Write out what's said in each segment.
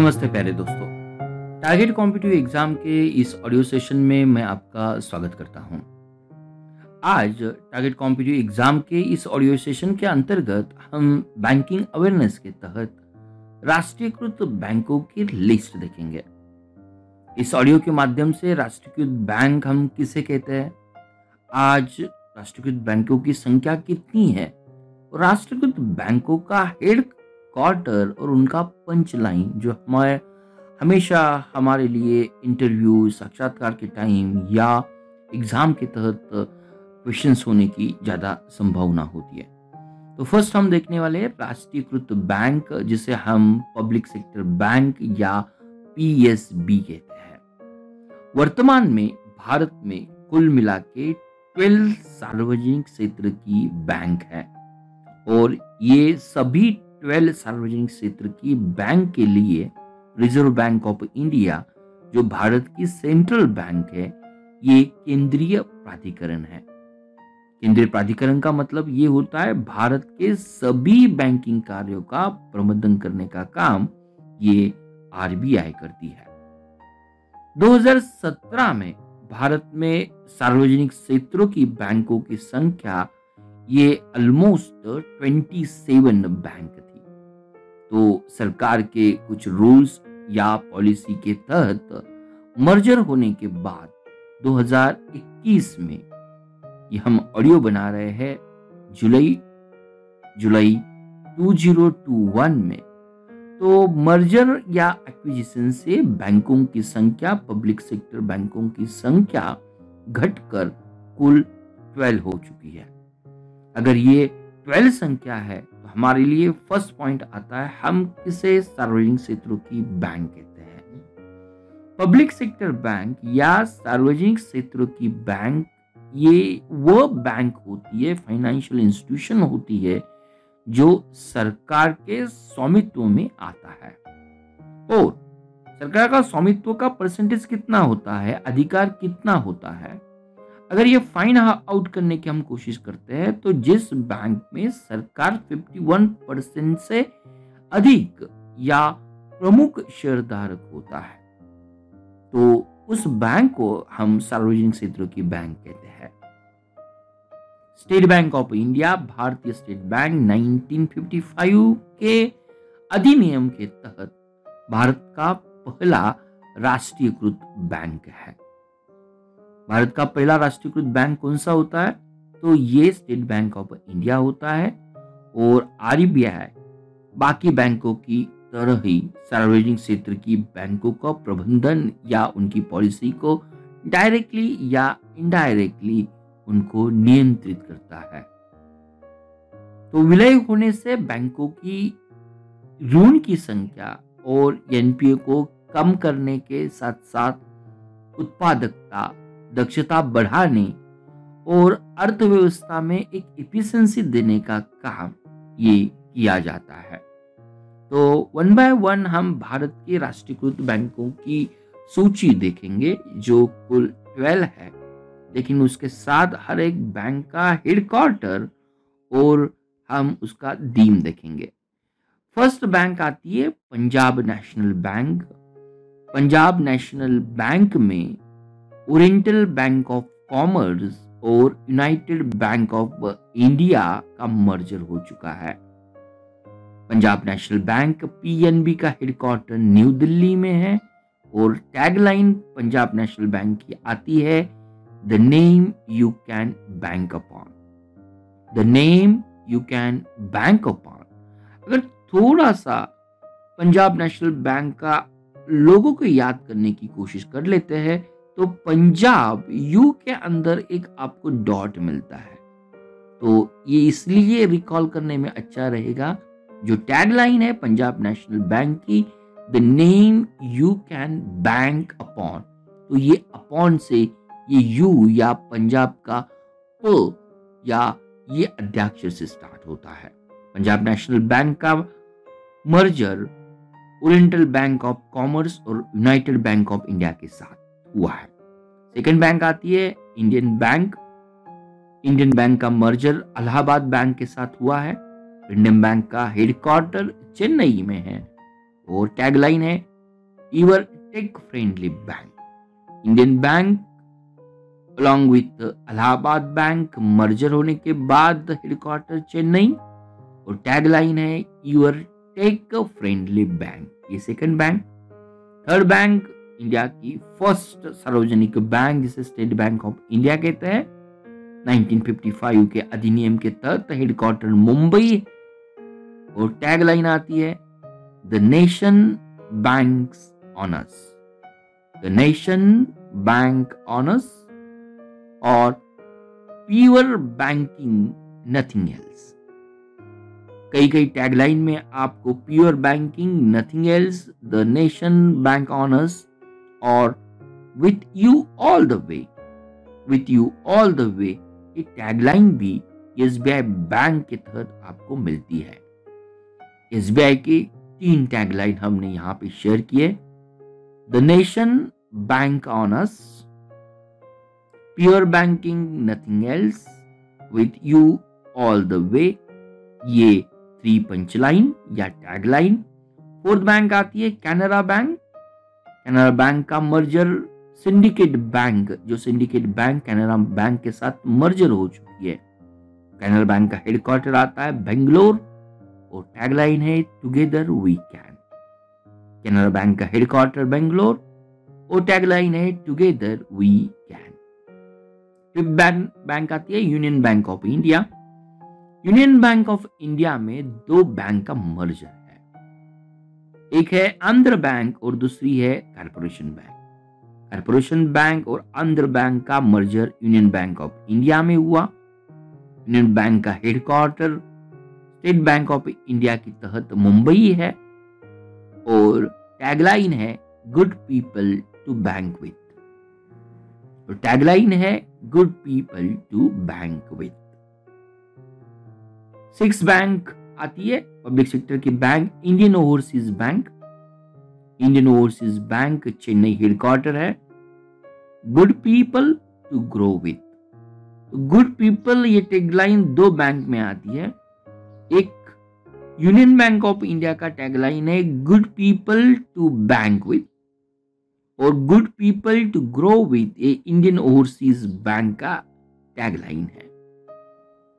नमस्ते प्यारे दोस्तों। टारगेट कॉम्पिटिटिव एग्जाम के इस ऑडियो सेशन में मैं आपका स्वागत करता हूं। आज टारगेट कॉम्पिटिटिव एग्जाम के इस ऑडियो सेशन के अंतर्गत हम बैंकिंग अवेयरनेस के तहत राष्ट्रीयकृत बैंकों की लिस्ट देखेंगे। इस ऑडियो के माध्यम से राष्ट्रीयकृत बैंक हम किसे कहते हैं, आज राष्ट्रीयकृत बैंकों की संख्या कितनी है, और राष्ट्रीयकृत बैंकों का हेड क्वार्टर और उनका पंच लाइन जो हमेशा हमारे लिए इंटरव्यू, साक्षात्कार के टाइम या एग्जाम के तहत क्वेश्चंस होने की ज़्यादा संभावना होती है। तो फर्स्ट हम देखने वाले हैं राष्ट्रीयकृत बैंक, जिसे हम पब्लिक सेक्टर बैंक या पीएसबी कहते हैं। वर्तमान में भारत में कुल मिला के 12 सार्वजनिक क्षेत्र की बैंक है और ये सभी 12 सार्वजनिक क्षेत्र की बैंक के लिए रिजर्व बैंक ऑफ इंडिया, जो भारत की सेंट्रल बैंक है, ये केंद्रीय प्राधिकरण है। केंद्रीय प्राधिकरण का मतलब ये होता है भारत के सभी बैंकिंग कार्यों का प्रबंधन करने का काम ये आरबीआई करती है। 2017 में भारत में सार्वजनिक क्षेत्रों की बैंकों की संख्या ये ऑलमोस्ट 27 बैंक थी। तो सरकार के कुछ रूल्स या पॉलिसी के तहत मर्जर होने के बाद 2021 में ये हम ऑडियो बना रहे हैं जुलाई 2021 में, तो मर्जर या एक्विजिशन से बैंकों की संख्या, पब्लिक सेक्टर बैंकों की संख्या घटकर कुल 12 हो चुकी है। अगर ये 12 संख्या है तो हमारे लिए फर्स्ट पॉइंट आता है, हम किसे सार्वजनिक क्षेत्रों की बैंक कहते हैं। पब्लिक सेक्टर बैंक या सार्वजनिक क्षेत्रों की बैंक ये वो बैंक होती है, फाइनेंशियल इंस्टीट्यूशन होती है जो सरकार के स्वामित्व में आता है। और सरकार का स्वामित्व का परसेंटेज कितना होता है, अधिकार कितना होता है, अगर ये फाइंड आउट करने की हम कोशिश करते हैं तो जिस बैंक में सरकार 51% से अधिक या प्रमुख शेयरधारक होता है तो उस बैंक को हम सार्वजनिक क्षेत्रों की बैंक कहते हैं। स्टेट बैंक ऑफ इंडिया, भारतीय स्टेट बैंक 1955 के अधिनियम के तहत भारत का पहला राष्ट्रीयकृत बैंक है। भारत का पहला राष्ट्रीयकृत बैंक कौन सा होता है, तो ये स्टेट बैंक ऑफ इंडिया होता है। और आरबीआई बाकी बैंकों की तरह ही सार्वजनिक क्षेत्र की बैंकों का प्रबंधन या उनकी पॉलिसी को डायरेक्टली या इनडायरेक्टली उनको नियंत्रित करता है। तो विलय होने से बैंकों की ऋण की संख्या और एनपीए को कम करने के साथ साथ उत्पादकता, दक्षता बढ़ाने और अर्थव्यवस्था में एक एफिशिएंसी देने का काम ये किया जाता है। तो वन बाय वन हम भारत के राष्ट्रीयकृत बैंकों की सूची देखेंगे जो कुल 12 है, लेकिन उसके साथ हर एक बैंक का हेडक्वार्टर और हम उसका दीम देखेंगे। फर्स्ट बैंक आती है Punjab National bank. Punjab National bank में ओरिएंटल बैंक ऑफ कॉमर्स और यूनाइटेड बैंक ऑफ इंडिया का मर्जर हो चुका है। पंजाब नेशनल बैंक पीएनबी का हेडक्वार्टर न्यू दिल्ली में है और टैगलाइन पंजाब नेशनल बैंक की आती है, the name you can bank upon. The name you can bank upon. अगर थोड़ा सा पंजाब नेशनल बैंक का लोगों को याद करने की कोशिश कर लेते हैं तो पंजाब यू के अंदर एक आपको डॉट मिलता है, तो ये इसलिए रिकॉल करने में अच्छा रहेगा। जो टैगलाइन है पंजाब नेशनल बैंक की, the name you can bank upon, तो ये अपॉन से ये यू या पंजाब का प या ये अध्याक्षर से स्टार्ट होता है। पंजाब नेशनल बैंक का merger oriental bank of commerce और यूनाइटेड बैंक ऑफ इंडिया के साथ हुआ है। सेकंड बैंक आती है इंडियन बैंक। इंडियन बैंक का मर्जर इलाहाबाद बैंक के साथ हुआ है। इंडियन बैंक का हेडक्वार्टर चेन्नई में है और टैगलाइन है your tech friendly bank. Indian bank along with Allahabad bank merger होने के बाद हेडक्वार्टर चेन्नई, और टैगलाइन है यूर टेक फ्रेंडली बैंक, ये second bank. Third bank India की फर्स्ट सार्वजनिक बैंक जिसे स्टेट बैंक ऑफ इंडिया कहते हैं, 1955 के अधिनियम के तहत हेडक्वार्टर मुंबई, और टैगलाइन आती है the nation banks on us, the nation bank on us, और प्योर बैंकिंग नथिंग एल्स। कई कई टैगलाइन में आपको pure banking nothing else, the nation bank on us और with you all the way, with you all the way, ये tagline भी SBI bank के तहत आपको मिलती है। एसबीआई के 3 टैगलाइन हमने यहां पे शेयर किए, the nation bank on us, pure banking nothing else, with you all the way, ये 3 पंचलाइन या टैगलाइन। फोर्थ बैंक आती है कैनरा बैंक। कैनरा बैंक का मर्जर सिंडिकेट बैंक, जो सिंडिकेट बैंक कैनरा बैंक के साथ मर्जर हो चुकी है। कैनरा बैंक का हेडक्वार्टर आता है बेंगलोर, और टैगलाइन है together we can. Canara Bank का हेडक्वार्टर बेंगलोर, और टैगलाइन है together we can. Fifth bank आती है Union Bank of India. Union Bank of India में 2 बैंक का मर्जर है, एक है आंध्र बैंक और दूसरी है कारपोरेशन बैंक। कारपोरेशन बैंक और आंध्र बैंक का merger Union Bank of India में हुआ। यूनियन बैंक का headquarter State Bank of India के तहत मुंबई है, और टैगलाइन है good people to bank with, और टैगलाइन है good people to bank with. 6 bank आती है पब्लिक सेक्टर की bank, Indian Overseas Bank. Indian Overseas Bank Chennai headquarter है, good people to grow with. Good people ये टैगलाइन 2 बैंक में आती है, एक यूनियन बैंक ऑफ इंडिया का टैगलाइन है good people to bank with, और good people to grow with ये इंडियन ओवरसीज बैंक का टैगलाइन है।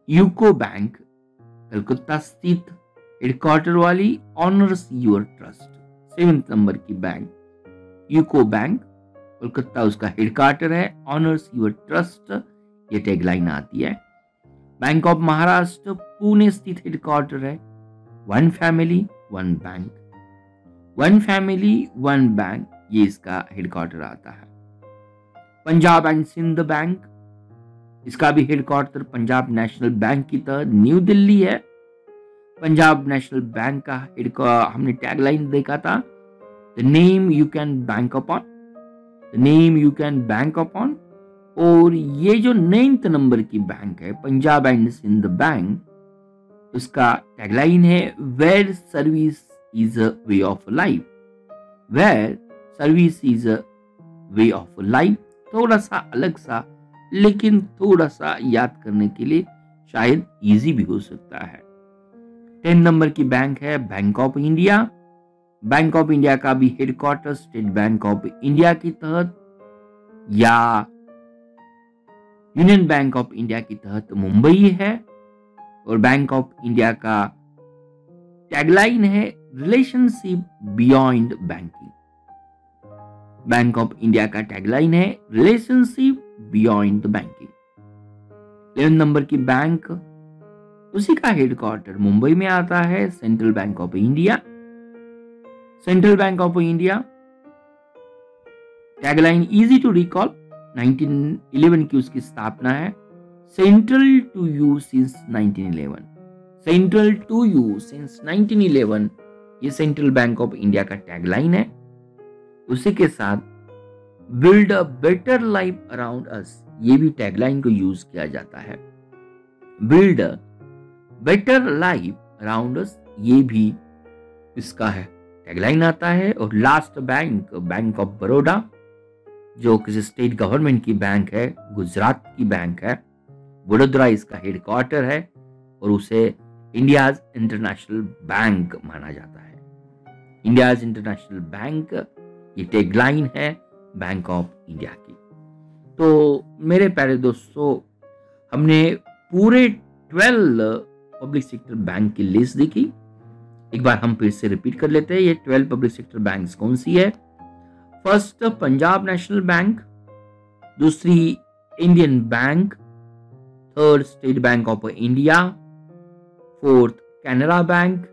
यूको बैंक कलकत्ता स्थित हेडक्वार्टर वाली honours your trust, 7th number की बैंक। यूको बैंक कोलकाता उसका हेडक्वार्टर है, ऑनर्स योर ट्रस्ट ये टैगलाइन आती है। बैंक ऑफ महाराष्ट्र पुणे स्थित हेडक्वार्टर है, 1 फैमिली 1 बैंक, 1 फैमिली 1 बैंक ये इसका हेडक्वार्टर आता है। पंजाब एंड सिंध बैंक, इसका भी हेडक्वार्टर पंजाब नेशनल बैंक की तरह न्यू दिल्ली है। पंजाब नेशनल बैंक का हमने टैगलाइन देखा था, the name you can bank upon, the name you can bank upon. और ये जो 9th नंबर की बैंक है पंजाब एंड सिंध बैंक, उसका टैगलाइन है where service is a way of life, where service is a way of life. थोड़ा सा अलग सा, लेकिन थोड़ा सा याद करने के लिए शायद इजी भी हो सकता है। 10 नंबर की बैंक है bank of India. Bank of India का भी headquarter State Bank of India के तहत या यूनियन बैंक ऑफ इंडिया के तहत मुंबई है, और बैंक ऑफ इंडिया का टैगलाइन है relationship beyond banking. Bank of India का टैगलाइन है रिलेशनशिप बियॉन्ड बैंकिंग। 11 नंबर की बैंक, उसी का हेडक्वार्टर मुंबई में आता है, Central bank of India. Central bank of India tagline easy to recall, 1911 की उसकी स्थापना है, central to you since 1911, central to you since 1911 ये सेंट्रल बैंक ऑफ इंडिया का टैगलाइन है। उसी के साथ build a better life around us, ये भी टैगलाइन को यूज किया जाता है। Build a better life around us ये भी इसका है टैगलाइन आता है। और last bank, bank of Baroda, जो किसी स्टेट गवर्नमेंट की बैंक है, गुजरात की बैंक है, वडोदरा इसका हेडक्वार्टर है, और उसे इंडियाज इंटरनेशनल बैंक माना जाता है। इंडियाज इंटरनेशनल बैंक ये टैगलाइन है बैंक ऑफ इंडिया की। तो मेरे प्यारे दोस्तों, हमने पूरे 12 पब्लिक सेक्टर बैंक की लिस्ट देखी। एक बार हम फिर से रिपीट कर लेते हैं, ये 12 पब्लिक सेक्टर बैंक्स कौन सी है। फर्स्ट पंजाब नेशनल बैंक, दूसरी Indian Bank, third State Bank of India, fourth Canara Bank,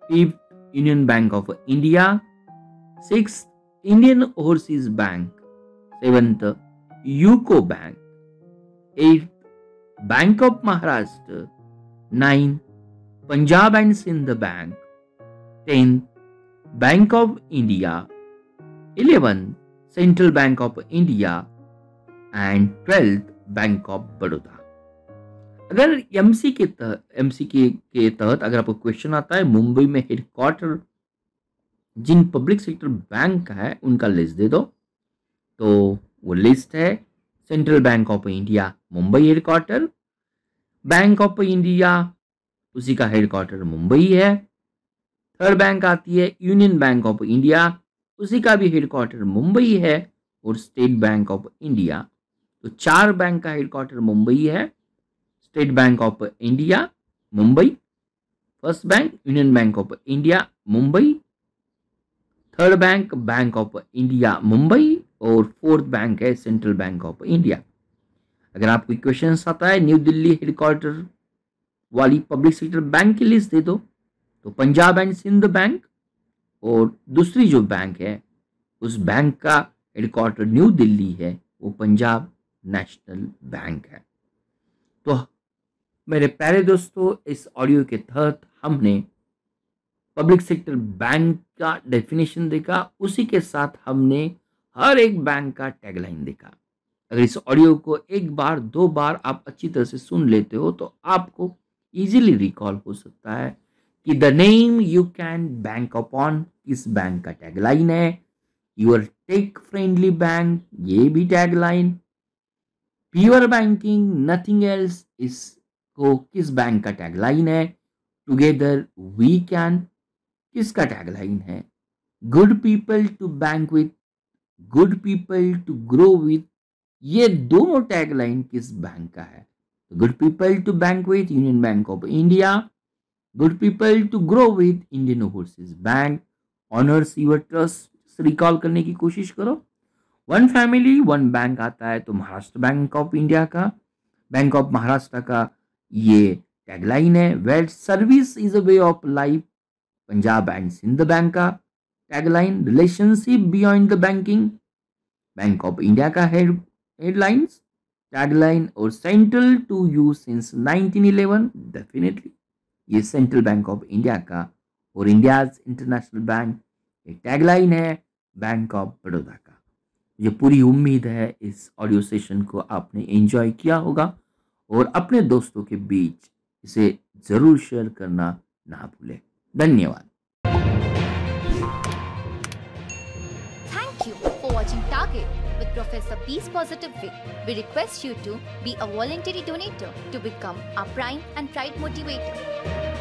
fifth Union Bank of India, sixth Indian Overseas Bank, seventh UCO Bank, eighth Bank of Maharashtra, ninth Punjab and Sind Bank, 10th Bank of India, 11th Central bank of India and 12th Bank of Baroda. अगर MCQ के तहत अगर आपको question आता है मुंबई में headquarter जिन public sector bank का है उनका लिस्ट दे दो, तो वो लिस्ट है Central bank of India Mumbai headquarter, bank of India उसी का हेडक्वार्टर मुंबई है। थर्ड बैंक आती है यूनियन बैंक ऑफ इंडिया, उसी का भी हेडक्वार्टर मुंबई है। और स्टेट बैंक ऑफ इंडिया, तो 4 बैंक का हेडक्वार्टर मुंबई है। State Bank of India Mumbai, first bank union Bank of India Mumbai, third bank bank of India Mumbai और फोर्थ बैंक है सेंट्रल बैंक ऑफ इंडिया। अगर आपको क्वेश्चन आता है न्यू दिल्ली हेडक्वार्टर वाली पब्लिक सेक्टर बैंक की लिस्ट दे दो, तो पंजाब एंड सिंध बैंक और दूसरी जो बैंक है उस बैंक का हेडक्वार्टर न्यू दिल्ली है, वो पंजाब नेशनल बैंक है। तो मेरे प्यारे दोस्तों, इस ऑडियो के तहत हमने पब्लिक सेक्टर बैंक का डेफिनेशन देखा, उसी के साथ हमने हर एक बैंक का टैगलाइन देखा। अगर इस ऑडियो को एक बार 2 बार आप अच्छी तरह से सुन लेते हो तो आपको इजीली रिकॉल हो सकता है कि the name you can bank upon किस बैंक का टैगलाइन है। यूर टेक फ्रेंडली बैंक, ये भी tagline. Pure banking nothing else, इसको किस बैंक का टैगलाइन है। टुगेदर वी कैन किसका टैगलाइन है। Good people to bank with, good people to grow with, ये दोनों टैगलाइन किस बैंक का है। Good people to bank with Union Bank of India, good people to grow with Indian Overseas Bank, honours your trust recall करने की कोशिश करो। One family one bank आता है तो महाराष्ट्र बैंक ऑफ इंडिया का, बैंक ऑफ महाराष्ट्र का ये टैगलाइन है। Well service is a way of life, Punjab and Sind bank का tagline. Relationship beyond the banking, bank of India का हेडलाइंस टैगलाइन। और central to you since 1911, definitely ये सेंट्रल बैंक ऑफ इंडिया का और India's international bank एक tagline है bank of Baroda का। मुझे पूरी उम्मीद है इस ऑडियो सेशन को आपने एंजॉय किया होगा और अपने दोस्तों के बीच इसे जरूर शेयर करना ना भूलें। धन्यवाद। Thank you for watching Target with Professor Peace Positive Vic. We request you to be a voluntary donator to become our prime and pride motivator.